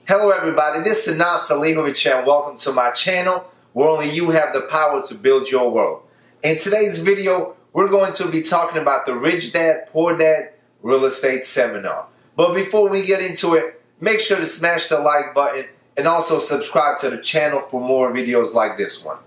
Hello everybody, this is Sinan Salihovic and welcome to my channel where only you have the power to build your world. In today's video, we're going to be talking about the Rich Dad, Poor Dad Real Estate Seminar. But before we get into it, make sure to smash the like button and also subscribe to the channel for more videos like this one.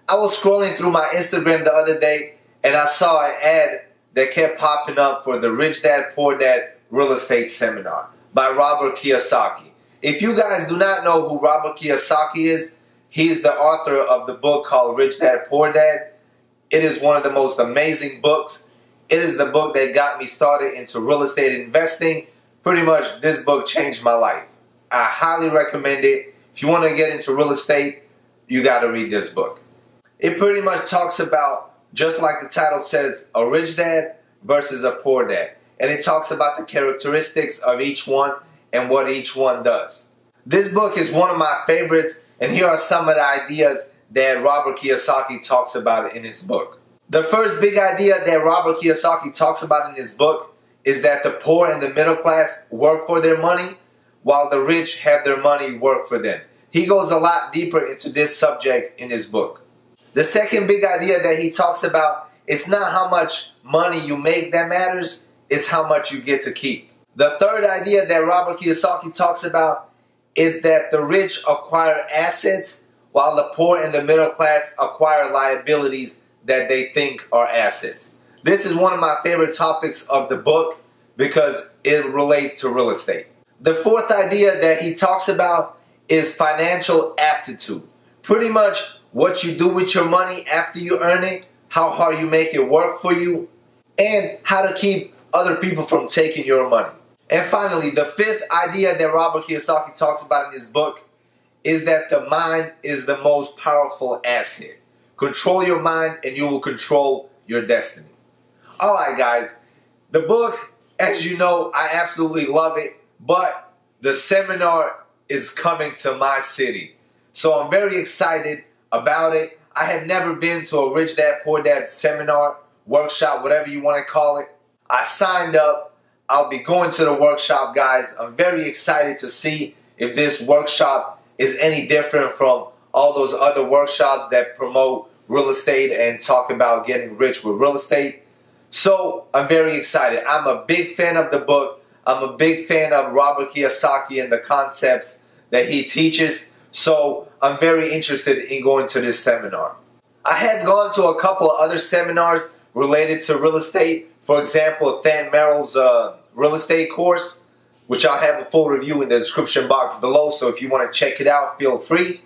I was scrolling through my Instagram the other day and I saw an ad that kept popping up for the Rich Dad, Poor Dad Real Estate Seminar by Robert Kiyosaki. If you guys do not know who Robert Kiyosaki is, he's the author of the book called Rich Dad, Poor Dad. It is one of the most amazing books. It is the book that got me started into real estate investing. Pretty much this book changed my life. I highly recommend it. If you want to get into real estate, you got to read this book. It pretty much talks about, just like the title says, a rich dad versus a poor dad. And it talks about the characteristics of each one and what each one does. This book is one of my favorites, and here are some of the ideas that Robert Kiyosaki talks about in his book. The first big idea that Robert Kiyosaki talks about in his book is that the poor and the middle class work for their money, while the rich have their money work for them. He goes a lot deeper into this subject in his book. The second big idea that he talks about, it's not how much money you make that matters, it's how much you get to keep. The third idea that Robert Kiyosaki talks about is that the rich acquire assets while the poor and the middle class acquire liabilities that they think are assets. This is one of my favorite topics of the book because it relates to real estate. The fourth idea that he talks about is financial aptitude. Pretty much what you do with your money after you earn it, how hard you make it work for you, and how to keep other people from taking your money. And finally, the fifth idea that Robert Kiyosaki talks about in his book is that the mind is the most powerful asset. Control your mind and you will control your destiny. Alright guys, the book, as you know, I absolutely love it, but the seminar is coming to my city. So I'm very excited about it. I have never been to a Rich Dad, Poor Dad seminar, workshop, whatever you want to call it. I signed up. I'll be going to the workshop, guys. I'm very excited to see if this workshop is any different from all those other workshops that promote real estate and talk about getting rich with real estate. So I'm very excited. I'm a big fan of the book. I'm a big fan of Robert Kiyosaki and the concepts that he teaches. So I'm very interested in going to this seminar. I have gone to a couple of other seminars related to real estate. For example, Dan Merrill's real estate course, which I'll have a full review in the description box below, so if you want to check it out, feel free.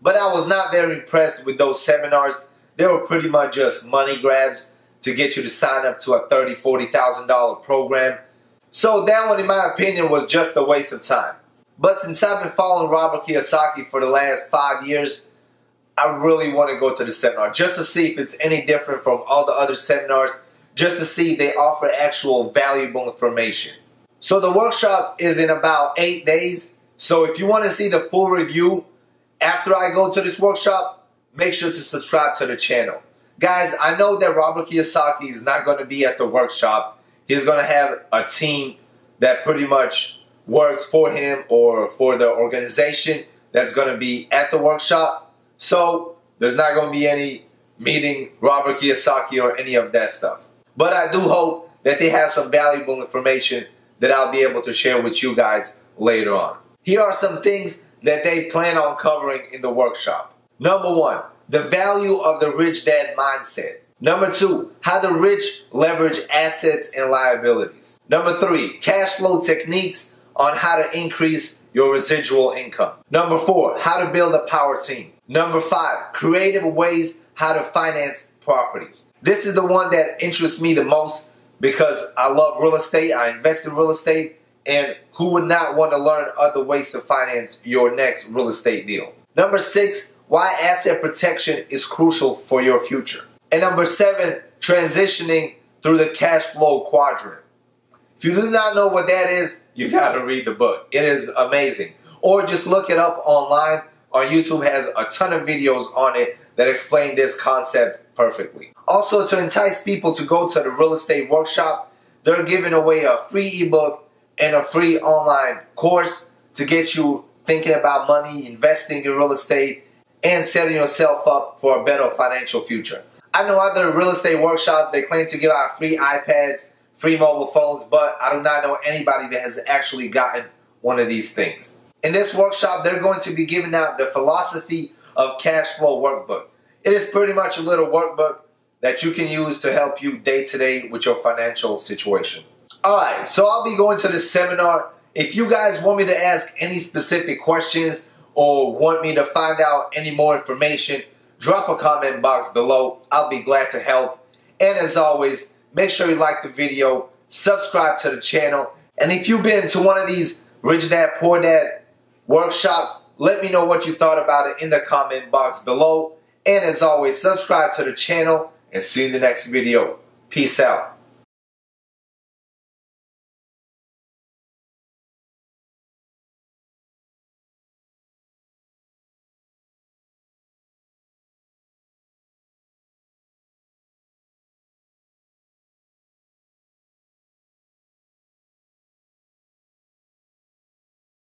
But I was not very impressed with those seminars. They were pretty much just money grabs to get you to sign up to a $30,000, $40,000 program. So that one, in my opinion, was just a waste of time. But since I've been following Robert Kiyosaki for the last 5 years, I really want to go to the seminar just to see if it's any different from all the other seminars, just to see if they offer actual valuable information. So the workshop is in about 8 days. So if you want to see the full review after I go to this workshop, make sure to subscribe to the channel. Guys, I know that Robert Kiyosaki is not going to be at the workshop. He's going to have a team that pretty much works for him or for the organization that's going to be at the workshop. So there's not going to be any meeting Robert Kiyosaki or any of that stuff. But I do hope that they have some valuable information that I'll be able to share with you guys later on. Here are some things that they plan on covering in the workshop. Number 1, the value of the rich dad mindset. Number 2, how the rich leverage assets and liabilities. Number 3, cash flow techniques on how to increase your residual income. Number 4, how to build a power team. Number 5, creative ways how to finance properties. This is the one that interests me the most because I love real estate, I invest in real estate, and who would not want to learn other ways to finance your next real estate deal? Number 6, why asset protection is crucial for your future. And number 7, transitioning through the cash flow quadrant. If you do not know what that is, you got to read the book. It is amazing. Or just look it up online. On YouTube has a ton of videos on it that explain this concept perfectly. Also, to entice people to go to the real estate workshop, they're giving away a free ebook and a free online course to get you thinking about money, investing in real estate, and setting yourself up for a better financial future. I know other real estate workshops, they claim to give out free iPads, free mobile phones, but I do not know anybody that has actually gotten one of these things. In this workshop, they're going to be giving out the Philosophy of Cash Flow workbook. It is pretty much a little workbook that you can use to help you day to day with your financial situation. Alright, so I'll be going to this seminar. If you guys want me to ask any specific questions or want me to find out any more information, drop a comment box below. I'll be glad to help. And as always, make sure you like the video, subscribe to the channel, and if you've been to one of these Rich Dad Poor Dad workshops, let me know what you thought about it in the comment box below. And as always, subscribe to the channel and see you in the next video. Peace out.